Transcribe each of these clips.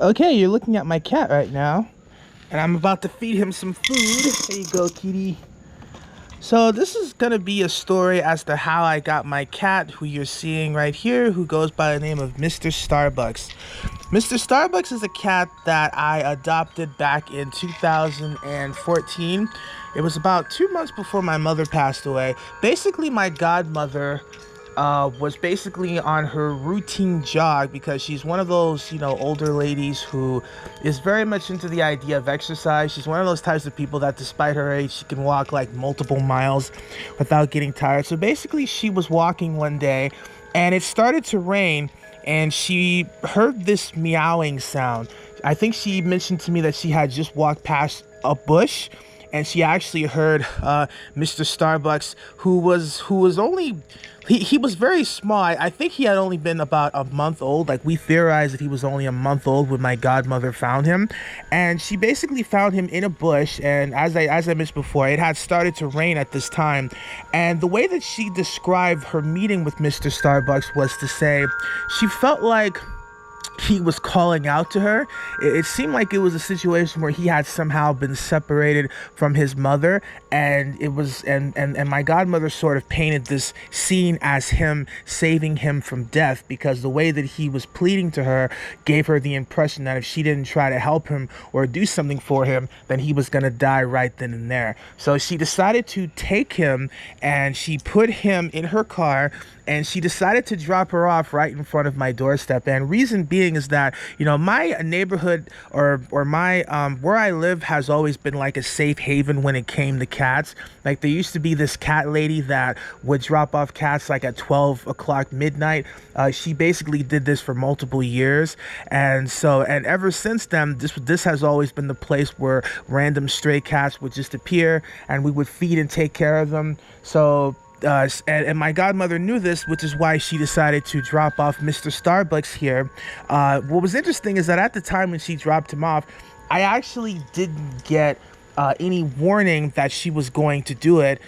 Okay, you're looking at my cat right now, and I'm about to feed him some food. There you go, kitty. So this is gonna be a story as to how I got my cat, who you're seeing right here, who goes by the name of Mr. Starbucks. Mr. Starbucks is a cat that I adopted back in 2014. It was about 2 months before my mother passed away. Basically, my godmother was basically on her routine jog because she's one of those, older ladies who is very much into the idea of exercise. She's one of those types of people that, despite her age, she can walk like multiple miles without getting tired. So basically, she was walking one day and it started to rain and she heard this meowing sound. I think she mentioned to me that she had just walked past a bush and she actually heard Mr. Starbucks, who was only he was very small. I think he had only been about a month old. Like, we theorized that he was only a month old when my godmother found him, and she basically found him in a bush. And as I mentioned before, it had started to rain at this time, and the way that she described her meeting with Mr. Starbucks was to say she felt like he was calling out to her. It seemed like it was a situation where he had somehow been separated from his mother, and it was and my godmother sort of painted this scene as him saving him from death, because the way that he was pleading to her gave her the impression that if she didn't try to help him or do something for him, then he was going to die right then and there. So she decided to take him and she put him in her car and she decided to drop her off right in front of my doorstep. And reason being is that, my neighborhood or my where I live has always been like a safe haven when it came to cats. Like, there used to be this cat lady that would drop off cats like at 12 o'clock midnight. She basically did this for multiple years, and ever since then, this has always been the place where random stray cats would just appear, and we would feed and take care of them. And my godmother knew this, which is why she decided to drop off Mr. Starbucks here. What was interesting is that at the time when she dropped him off, I actually didn't get any warning that she was going to do it.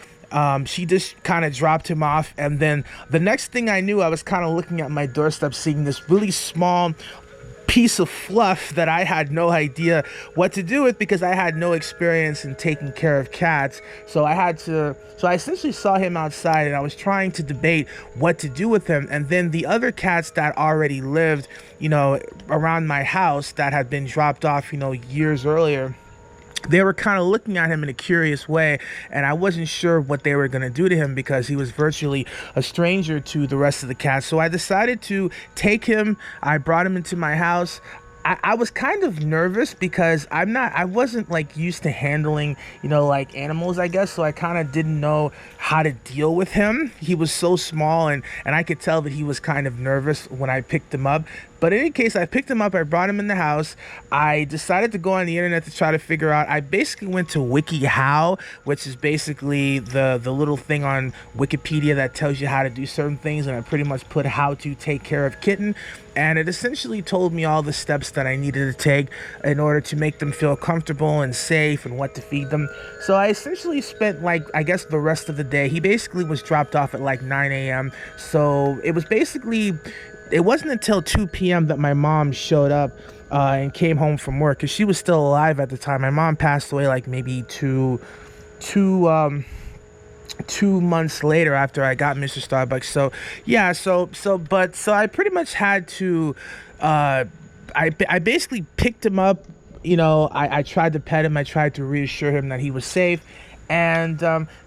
She just kind of dropped him off, and then the next thing I knew, I was kind of looking at my doorstep, seeing this really small piece of fluff that I had no idea what to do with, because I had no experience in taking care of cats. So I essentially saw him outside and I was trying to debate what to do with him. And then the other cats that already lived, around my house that had been dropped off, years earlier, they were kind of looking at him in a curious way, and I wasn't sure what they were going to do to him because he was virtually a stranger to the rest of the cats. So I decided to take him. I brought him into my house. I was kind of nervous because I wasn't like used to handling, like animals, I guess. So I kind of didn't know how to deal with him. He was so small, and I could tell that he was kind of nervous when I picked him up. But in any case, I picked him up, I brought him in the house. I decided to go on the internet to try to figure out. I basically went to WikiHow, which is basically the little thing on Wikipedia that tells you how to do certain things. And I pretty much put how to take care of kitten. And it essentially told me all the steps that I needed to take in order to make them feel comfortable and safe and what to feed them. So I essentially spent, I guess, the rest of the day. He basically was dropped off at like 9 a.m. So it wasn't until 2 p.m. that my mom showed up and came home from work, because she was still alive at the time. My mom passed away like maybe two 2 months later after I got Mr. Starbucks. So yeah, so I pretty much had to I basically picked him up. I tried to pet him, I tried to reassure him that he was safe. And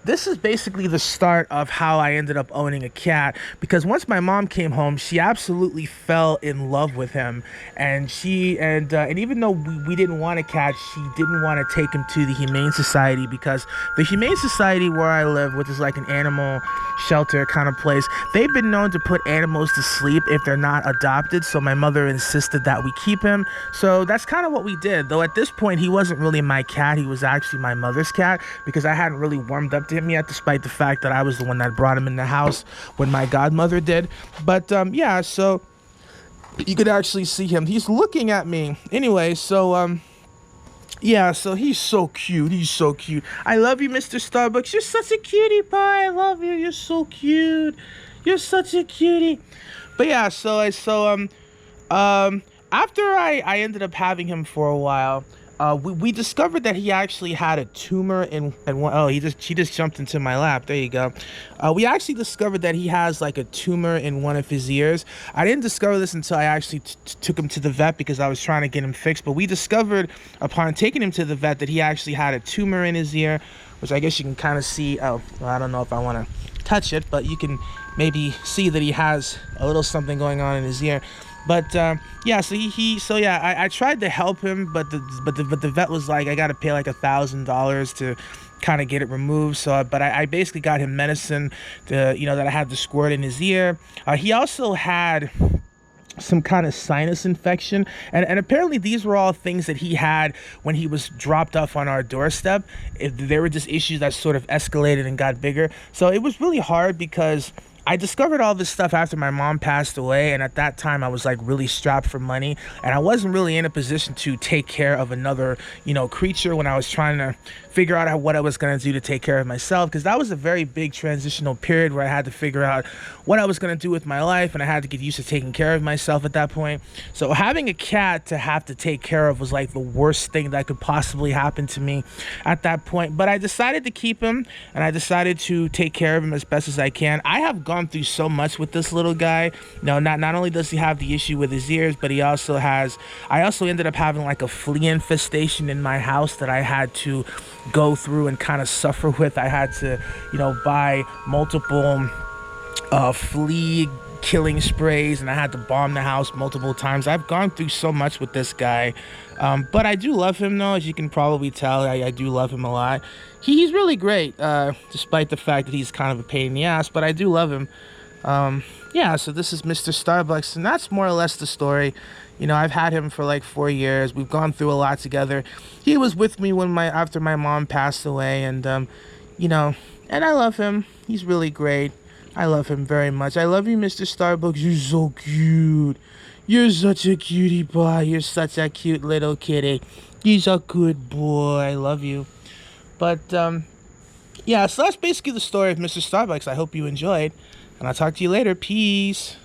this is basically the start of how I ended up owning a cat, because once my mom came home, she absolutely fell in love with him. And even though we didn't want a cat, she didn't want to take him to the Humane Society, because the Humane Society where I live, which is like an animal shelter kind of place, they've been known to put animals to sleep if they're not adopted. So my mother insisted that we keep him. So that's kind of what we did. Though at this point, he wasn't really my cat. He was actually my mother's cat, because I hadn't really warmed up to him yet, despite the fact that I was the one that brought him in the house when my godmother did. But yeah, so you could actually see him. He's looking at me. Anyway, so yeah, so he's so cute. He's so cute. I love you, Mr. Starbucks. You're such a cutie pie. I love you. You're so cute. You're such a cutie. But yeah, After I ended up having him for a while, we discovered that he actually had a tumor in one. Oh, she just jumped into my lap. There you go. We actually discovered that he has like a tumor in one of his ears. I didn't discover this until I actually took him to the vet because I was trying to get him fixed. But we discovered upon taking him to the vet that he actually had a tumor in his ear, which I guess you can kind of see. Oh, well, I don't know if I want to touch it, but you can maybe see that he has a little something going on in his ear. But yeah, so I tried to help him, but the vet was like, I got to pay like $1,000 to kind of get it removed. So but I basically got him medicine to, that I had to squirt in his ear. He also had some kind of sinus infection, and apparently these were all things that he had when he was dropped off on our doorstep. There were just issues that sort of escalated and got bigger. So it was really hard because I discovered all this stuff after my mom passed away, and at that time I was like really strapped for money, and I wasn't really in a position to take care of another, creature when I was trying to figure out what I was going to do to take care of myself, because that was a very big transitional period where I had to figure out what I was going to do with my life, and I had to get used to taking care of myself at that point. So having a cat to have to take care of was like the worst thing that could possibly happen to me at that point. But I decided to keep him, and I decided to take care of him as best as I can. I have gone through so much with this little guy. No, not only does he have the issue with his ears, but I also ended up having like a flea infestation in my house that I had to go through and kind of suffer with. I had to, buy multiple flea killing sprays, and I had to bomb the house multiple times. I've gone through so much with this guy, but I do love him though. As you can probably tell, I do love him a lot. He's really great, despite the fact that he's kind of a pain in the ass, but I do love him. Yeah, so this is Mr. Starbucks, and that's more or less the story. I've had him for like 4 years. We've gone through a lot together. He was with me after my mom passed away, and and I love him. He's really great. I love him very much. I love you, Mr. Starbucks. You're so cute. You're such a cutie pie. You're such a cute little kitty. He's a good boy. I love you. But yeah, so that's basically the story of Mr. Starbucks. I hope you enjoyed, and I'll talk to you later. Peace.